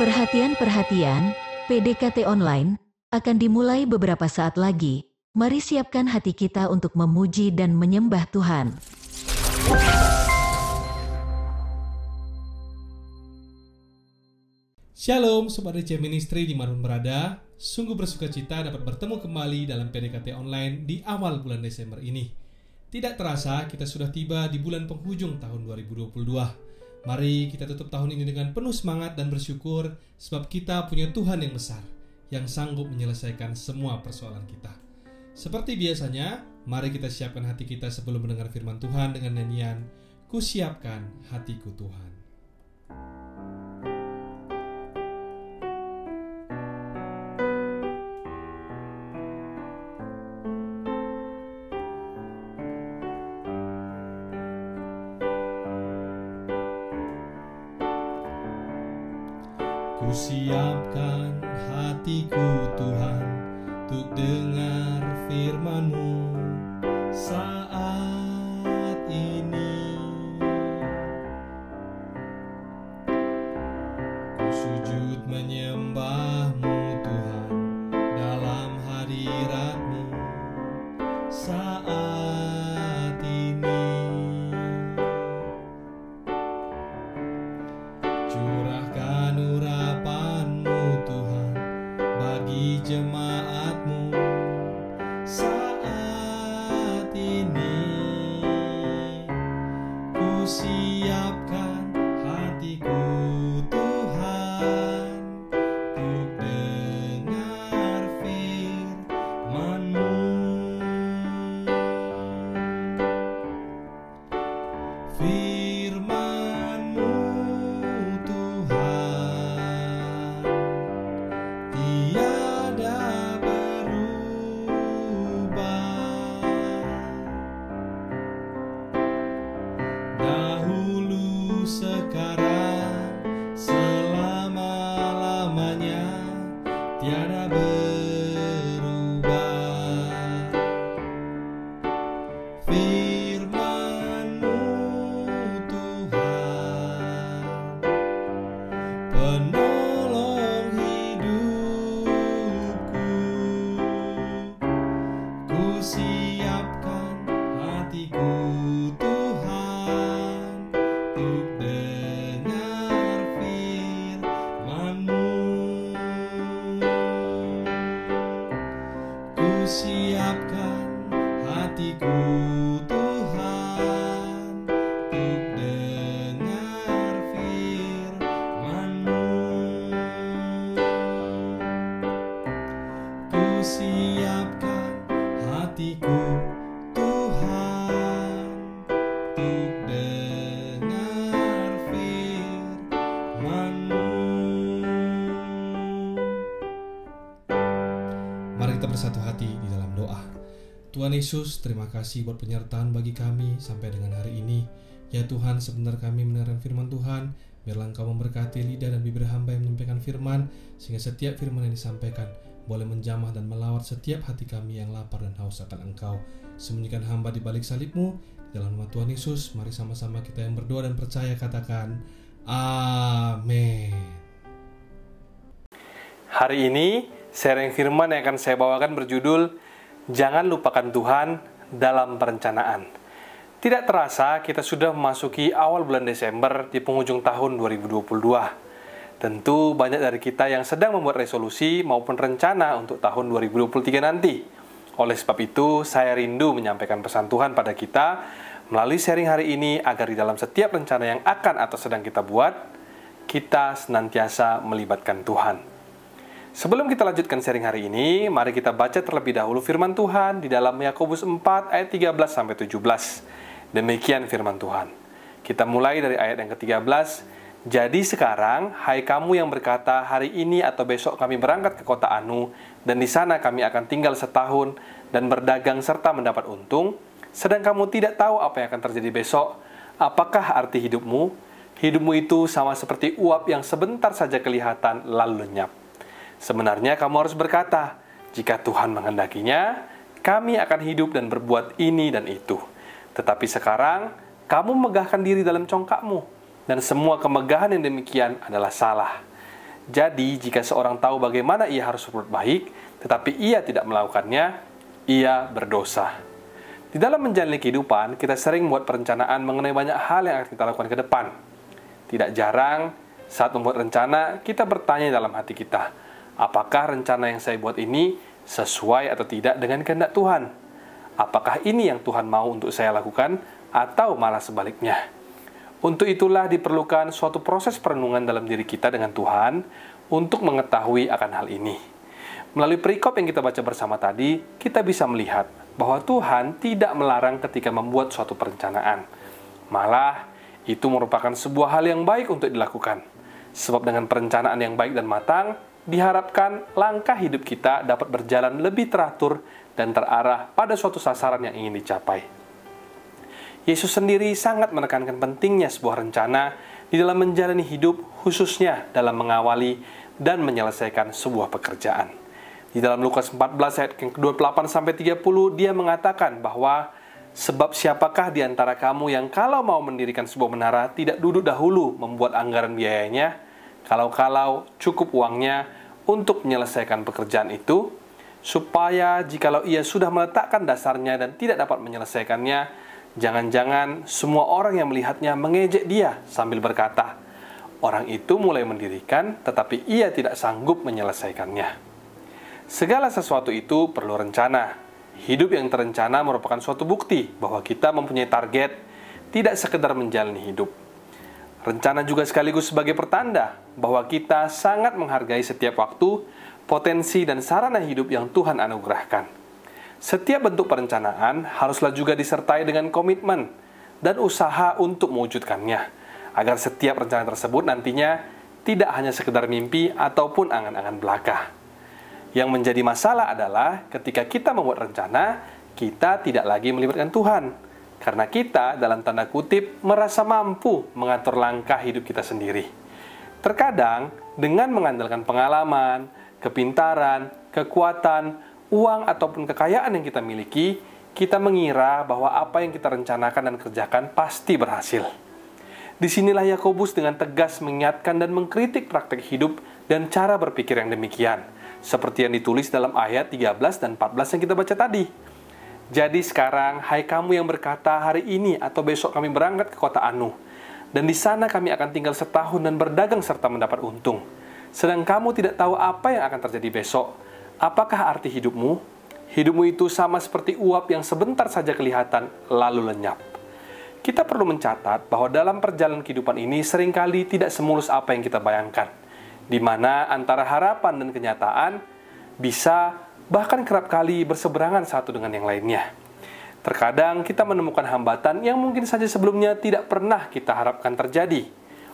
Perhatian, PDKT Online akan dimulai beberapa saat lagi. Mari siapkan hati kita untuk memuji dan menyembah Tuhan. Shalom Sobat DC Ministry dimanapun berada, sungguh bersuka cita dapat bertemu kembali dalam PDKT Online di awal bulan Desember ini. Tidak terasa kita sudah tiba di bulan penghujung tahun 2022. Mari kita tutup tahun ini dengan penuh semangat dan bersyukur sebab kita punya Tuhan yang besar, yang sanggup menyelesaikan semua persoalan kita. Seperti biasanya, mari kita siapkan hati kita sebelum mendengar firman Tuhan dengan nyanyian Ku Siapkan Hatiku Tuhan. Ku siapkan hatiku Tuhan untuk dengar firman-Mu saat ini. Ku sujud menyembah-Mu Tuhan dalam hadirat-Mu saat ini. Curahkan urapan-Mu Tuhan bagi jemaat-Mu saat ini. Ku siapkan hatiku Tuhan untuk dengar firman-Mu. Firman-Mu Tuhan tiada berubah. Dahulu, sekarang, selama-lamanya tiada berubah. Firman-Mu Tuhan penolong hidupku. Ku siapkan hatiku Tuhan untuk dengar firman-Mu. Ku siapkan hatiku Tuhan untuk dengar firman-Mu. Ku siapkan hatiku Tuhan untuk dengar firman-Mu. Mari kita bersatu hati di dalam doa. Tuhan Yesus, terima kasih buat penyertaan bagi kami sampai dengan hari ini. Ya Tuhan, sebentar kami mendengarkan firman Tuhan, biarlah Engkau memberkati lidah dan bibir hamba yang menyampaikan firman, sehingga setiap firman yang disampaikan boleh menjamah dan melawat setiap hati kami yang lapar dan haus akan Engkau. Sembunyikan hamba di balik salib-Mu, di dalam nama Tuhan Yesus. Mari sama-sama kita yang berdoa dan percaya katakan Amin. Hari ini, sharing firman yang akan saya bawakan berjudul Jangan Lupakan Tuhan dalam Perencanaan. Tidak terasa kita sudah memasuki awal bulan Desember di penghujung tahun 2022. Tentu banyak dari kita yang sedang membuat resolusi maupun rencana untuk tahun 2023 nanti. Oleh sebab itu, saya rindu menyampaikan pesan Tuhan pada kita melalui sharing hari ini agar di dalam setiap rencana yang akan atau sedang kita buat, kita senantiasa melibatkan Tuhan. Sebelum kita lanjutkan sharing hari ini, mari kita baca terlebih dahulu firman Tuhan di dalam Yakobus 4 ayat 13-17. Demikian firman Tuhan. Kita mulai dari ayat yang ke-13. Jadi sekarang, hai kamu yang berkata, hari ini atau besok kami berangkat ke kota Anu, dan di sana kami akan tinggal setahun, dan berdagang serta mendapat untung, sedang kamu tidak tahu apa yang akan terjadi besok. Apakah arti hidupmu? Hidupmu itu sama seperti uap yang sebentar saja kelihatan lalu lenyap. Sebenarnya kamu harus berkata, jika Tuhan menghendakinya, kami akan hidup dan berbuat ini dan itu. Tetapi sekarang, kamu megahkan diri dalam congkakmu, dan semua kemegahan yang demikian adalah salah. Jadi, jika seorang tahu bagaimana ia harus berbuat baik, tetapi ia tidak melakukannya, ia berdosa. Di dalam menjalani kehidupan, kita sering membuat perencanaan mengenai banyak hal yang akan kita lakukan ke depan. Tidak jarang, saat membuat rencana, kita bertanya dalam hati kita, apakah rencana yang saya buat ini sesuai atau tidak dengan kehendak Tuhan? Apakah ini yang Tuhan mau untuk saya lakukan, atau malah sebaliknya? Untuk itulah diperlukan suatu proses perenungan dalam diri kita dengan Tuhan untuk mengetahui akan hal ini. Melalui perikop yang kita baca bersama tadi, kita bisa melihat bahwa Tuhan tidak melarang ketika membuat suatu perencanaan. Malah, itu merupakan sebuah hal yang baik untuk dilakukan. Sebab dengan perencanaan yang baik dan matang, diharapkan langkah hidup kita dapat berjalan lebih teratur dan terarah pada suatu sasaran yang ingin dicapai. Yesus sendiri sangat menekankan pentingnya sebuah rencana di dalam menjalani hidup, khususnya dalam mengawali dan menyelesaikan sebuah pekerjaan. Di dalam Lukas 14 ayat ke-28-30, dia mengatakan bahwa sebab siapakah di antara kamu yang kalau mau mendirikan sebuah menara tidak duduk dahulu membuat anggaran biayanya, kalau-kalau cukup uangnya untuk menyelesaikan pekerjaan itu, supaya jikalau ia sudah meletakkan dasarnya dan tidak dapat menyelesaikannya, jangan-jangan semua orang yang melihatnya mengejek dia sambil berkata, orang itu mulai mendirikan tetapi ia tidak sanggup menyelesaikannya. Segala sesuatu itu perlu rencana. Hidup yang terencana merupakan suatu bukti bahwa kita mempunyai target, tidak sekedar menjalani hidup. Rencana juga sekaligus sebagai pertanda bahwa kita sangat menghargai setiap waktu, potensi dan sarana hidup yang Tuhan anugerahkan. Setiap bentuk perencanaan haruslah juga disertai dengan komitmen dan usaha untuk mewujudkannya, agar setiap rencana tersebut nantinya tidak hanya sekedar mimpi ataupun angan-angan belaka. Yang menjadi masalah adalah ketika kita membuat rencana, kita tidak lagi melibatkan Tuhan, karena kita dalam tanda kutip merasa mampu mengatur langkah hidup kita sendiri. Terkadang dengan mengandalkan pengalaman, kepintaran, kekuatan, uang ataupun kekayaan yang kita miliki, kita mengira bahwa apa yang kita rencanakan dan kerjakan pasti berhasil. Disinilah Yakobus dengan tegas mengingatkan dan mengkritik praktek hidup dan cara berpikir yang demikian, seperti yang ditulis dalam ayat 13 dan 14 yang kita baca tadi. Jadi sekarang, hai kamu yang berkata, hari ini atau besok kami berangkat ke kota Anu, dan di sana kami akan tinggal setahun dan berdagang serta mendapat untung. Sedang kamu tidak tahu apa yang akan terjadi besok. Apakah arti hidupmu? Hidupmu itu sama seperti uap yang sebentar saja kelihatan, lalu lenyap. Kita perlu mencatat bahwa dalam perjalanan kehidupan ini seringkali tidak semulus apa yang kita bayangkan, di mana antara harapan dan kenyataan bisa bahkan kerap kali berseberangan satu dengan yang lainnya. Terkadang kita menemukan hambatan yang mungkin saja sebelumnya tidak pernah kita harapkan terjadi.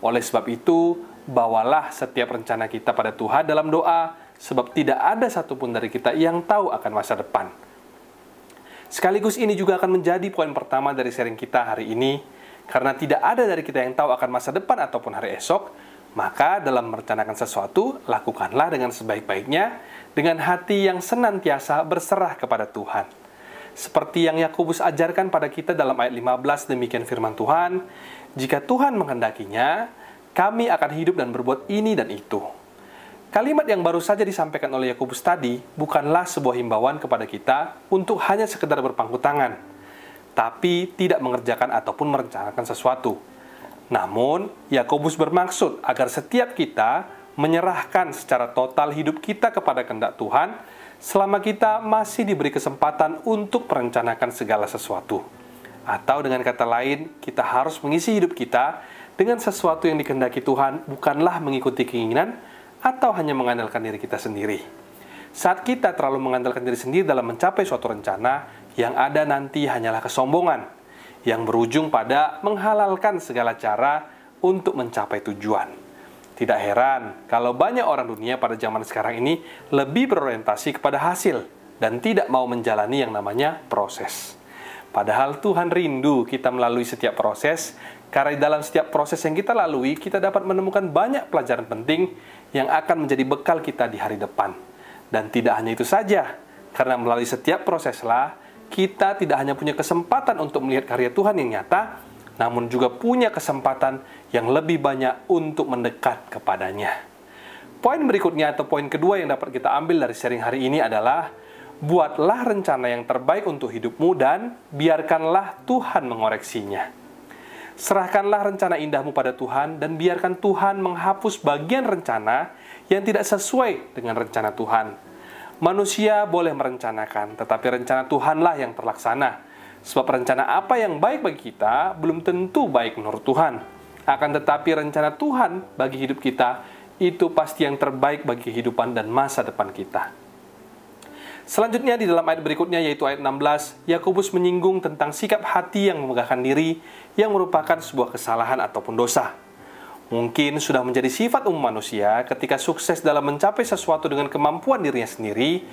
Oleh sebab itu, bawalah setiap rencana kita pada Tuhan dalam doa, sebab tidak ada satupun dari kita yang tahu akan masa depan. Sekaligus ini juga akan menjadi poin pertama dari sharing kita hari ini, karena tidak ada dari kita yang tahu akan masa depan ataupun hari esok, maka dalam merencanakan sesuatu, lakukanlah dengan sebaik-baiknya, dengan hati yang senantiasa berserah kepada Tuhan. Seperti yang Yakobus ajarkan pada kita dalam ayat 15, demikian firman Tuhan, jika Tuhan menghendakinya, kami akan hidup dan berbuat ini dan itu. Kalimat yang baru saja disampaikan oleh Yakobus tadi bukanlah sebuah himbauan kepada kita untuk hanya sekedar berpangku tangan, tapi tidak mengerjakan ataupun merencanakan sesuatu. Namun, Yakobus bermaksud agar setiap kita menyerahkan secara total hidup kita kepada kehendak Tuhan selama kita masih diberi kesempatan untuk merencanakan segala sesuatu. Atau dengan kata lain, kita harus mengisi hidup kita dengan sesuatu yang dikehendaki Tuhan, bukanlah mengikuti keinginan atau hanya mengandalkan diri kita sendiri. Saat kita terlalu mengandalkan diri sendiri dalam mencapai suatu rencana, yang ada nanti hanyalah kesombongan, yang berujung pada menghalalkan segala cara untuk mencapai tujuan. Tidak heran kalau banyak orang dunia pada zaman sekarang ini lebih berorientasi kepada hasil dan tidak mau menjalani yang namanya proses. Padahal Tuhan rindu kita melalui setiap proses, karena dalam setiap proses yang kita lalui, kita dapat menemukan banyak pelajaran penting yang akan menjadi bekal kita di hari depan. Dan tidak hanya itu saja, karena melalui setiap proseslah, kita tidak hanya punya kesempatan untuk melihat karya Tuhan yang nyata, namun juga punya kesempatan yang lebih banyak untuk mendekat kepadanya. Poin berikutnya atau poin kedua yang dapat kita ambil dari sharing hari ini adalah buatlah rencana yang terbaik untuk hidupmu dan biarkanlah Tuhan mengoreksinya. Serahkanlah rencana indahmu pada Tuhan dan biarkan Tuhan menghapus bagian rencana yang tidak sesuai dengan rencana Tuhan. Manusia boleh merencanakan, tetapi rencana Tuhanlah yang terlaksana. Sebab rencana apa yang baik bagi kita belum tentu baik menurut Tuhan. Akan tetapi rencana Tuhan bagi hidup kita itu pasti yang terbaik bagi kehidupan dan masa depan kita. Selanjutnya di dalam ayat berikutnya yaitu ayat 16, Yakobus menyinggung tentang sikap hati yang memegahkan diri yang merupakan sebuah kesalahan ataupun dosa. Mungkin sudah menjadi sifat umum manusia ketika sukses dalam mencapai sesuatu dengan kemampuan dirinya sendiri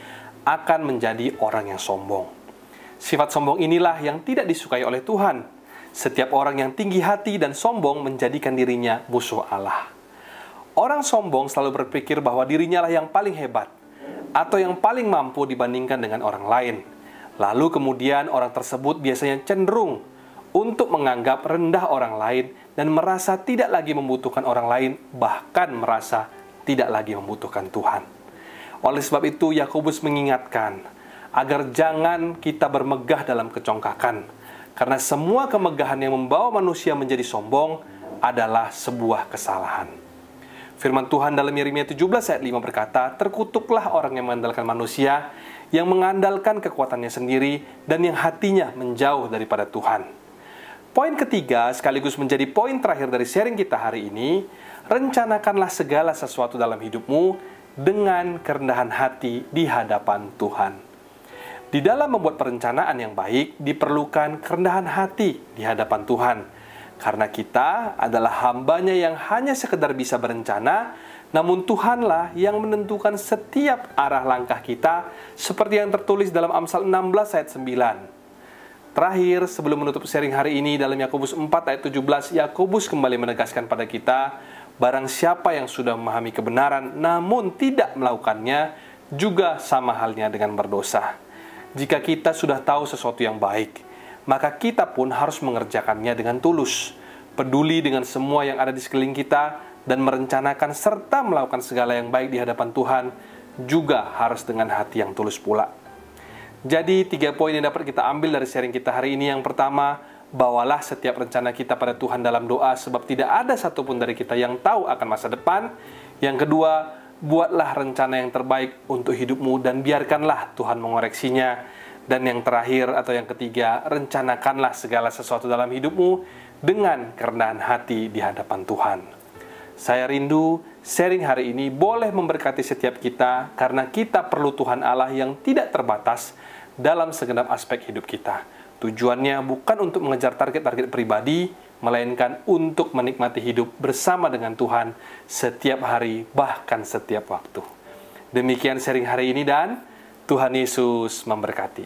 akan menjadi orang yang sombong. Sifat sombong inilah yang tidak disukai oleh Tuhan. Setiap orang yang tinggi hati dan sombong menjadikan dirinya musuh Allah. Orang sombong selalu berpikir bahwa dirinya lah yang paling hebat atau yang paling mampu dibandingkan dengan orang lain. Lalu kemudian orang tersebut biasanya cenderung untuk menganggap rendah orang lain dan merasa tidak lagi membutuhkan orang lain, bahkan merasa tidak lagi membutuhkan Tuhan. Oleh sebab itu Yakobus mengingatkan agar jangan kita bermegah dalam kecongkakan, karena semua kemegahan yang membawa manusia menjadi sombong adalah sebuah kesalahan. Firman Tuhan dalam Yeremia 17 ayat 5 berkata, terkutuklah orang yang mengandalkan manusia, yang mengandalkan kekuatannya sendiri, dan yang hatinya menjauh daripada Tuhan. Poin ketiga, sekaligus menjadi poin terakhir dari sharing kita hari ini, rencanakanlah segala sesuatu dalam hidupmu dengan kerendahan hati di hadapan Tuhan. Di dalam membuat perencanaan yang baik, diperlukan kerendahan hati di hadapan Tuhan. Karena kita adalah hambanya yang hanya sekedar bisa berencana, namun Tuhanlah yang menentukan setiap arah langkah kita, seperti yang tertulis dalam Amsal 16 ayat 9. Terakhir, sebelum menutup sharing hari ini dalam Yakobus 4 ayat 17, Yakobus kembali menegaskan pada kita, barang siapa yang sudah memahami kebenaran namun tidak melakukannya, juga sama halnya dengan berdosa. Jika kita sudah tahu sesuatu yang baik, maka kita pun harus mengerjakannya dengan tulus, peduli dengan semua yang ada di sekeliling kita, dan merencanakan serta melakukan segala yang baik di hadapan Tuhan, juga harus dengan hati yang tulus pula. Jadi 3 poin yang dapat kita ambil dari sharing kita hari ini. Yang pertama, bawalah setiap rencana kita pada Tuhan dalam doa, sebab tidak ada satupun dari kita yang tahu akan masa depan. Yang kedua, buatlah rencana yang terbaik untuk hidupmu dan biarkanlah Tuhan mengoreksinya. Dan yang terakhir atau yang ketiga, rencanakanlah segala sesuatu dalam hidupmu dengan kerendahan hati di hadapan Tuhan. Saya rindu sharing hari ini boleh memberkati setiap kita, karena kita perlu Tuhan Allah yang tidak terbatas dalam segenap aspek hidup kita. Tujuannya bukan untuk mengejar target-target pribadi, melainkan untuk menikmati hidup bersama dengan Tuhan setiap hari, bahkan setiap waktu. Demikian sharing hari ini dan Tuhan Yesus memberkati.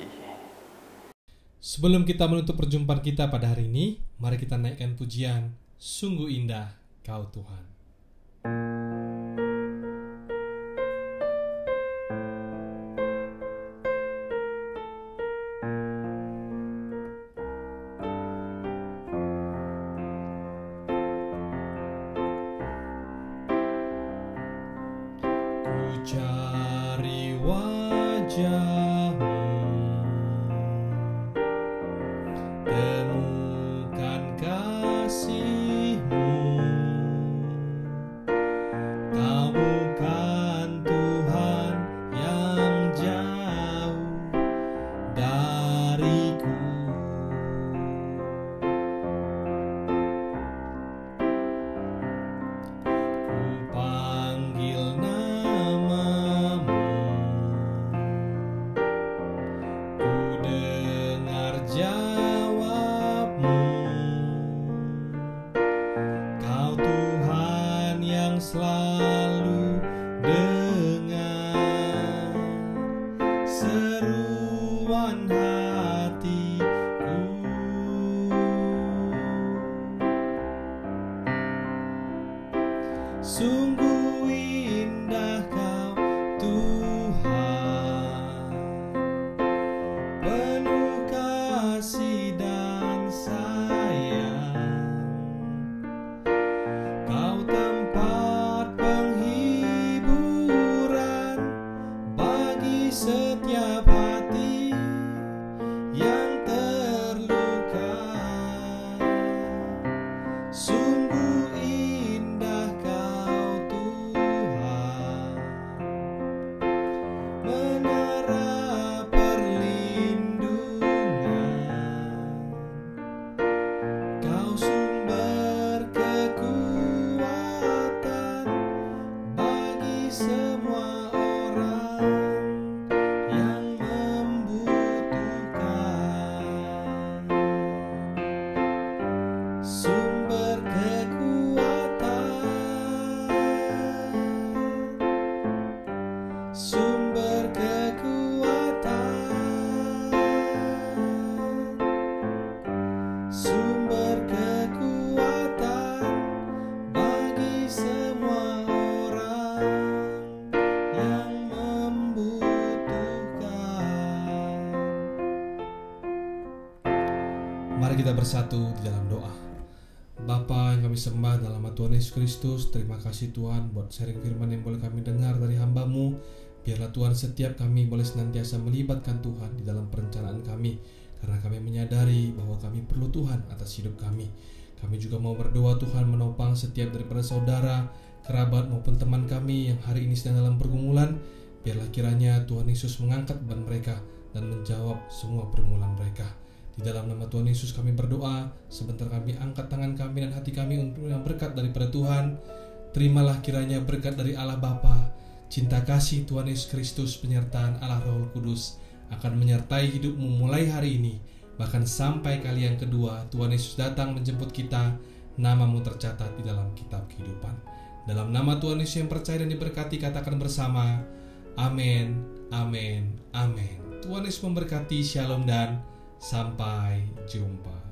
Sebelum kita menutup perjumpaan kita pada hari ini, mari kita naikkan pujian, sungguh indah Kau Tuhan. Ku cari wajah-Mu, temukan kasih-Mu. Kau bukan Tuhan yang jauh dariku. Ku panggil nama-Mu, ku dengar jawab-Mu. Kau Tuhan yang selalu dengar seruan hatiku. Sungguh indah Kau Tuhan, penuh kasih dan sayang. Kau tempat penghiburan Sungguh indah Kau Tuhan, menara perlindungan. Kau sumber kekuatan bagi semua orang yang membutuhkan. Sumber kekuatan, sumber kekuatan, sumber kekuatan bagi semua orang yang membutuhkan. Mari kita bersatu di dalam doa. Bapa yang kami sembah dalam nama Tuhan Yesus Kristus, terima kasih Tuhan buat sharing firman yang boleh kami dengar dari hamba-Mu. Biarlah Tuhan setiap kami boleh senantiasa melibatkan Tuhan di dalam perencanaan kami, karena kami menyadari bahwa kami perlu Tuhan atas hidup kami. Kami juga mau berdoa Tuhan menopang setiap daripada saudara, kerabat maupun teman kami yang hari ini sedang dalam pergumulan. Biarlah kiranya Tuhan Yesus mengangkat beban mereka dan menjawab semua pergumulan mereka. Di dalam nama Tuhan Yesus kami berdoa. Sebentar kami angkat tangan kami dan hati kami untuk yang berkat daripada Tuhan. Terimalah kiranya berkat dari Allah Bapa, cinta kasih Tuhan Yesus Kristus, penyertaan Allah Roh Kudus akan menyertai hidupmu mulai hari ini, bahkan sampai kali yang kedua Tuhan Yesus datang menjemput kita. Namamu tercatat di dalam kitab kehidupan. Dalam nama Tuhan Yesus yang percaya dan diberkati, katakan bersama, amin, amin, amin. Tuhan Yesus memberkati. Shalom dan sampai jumpa.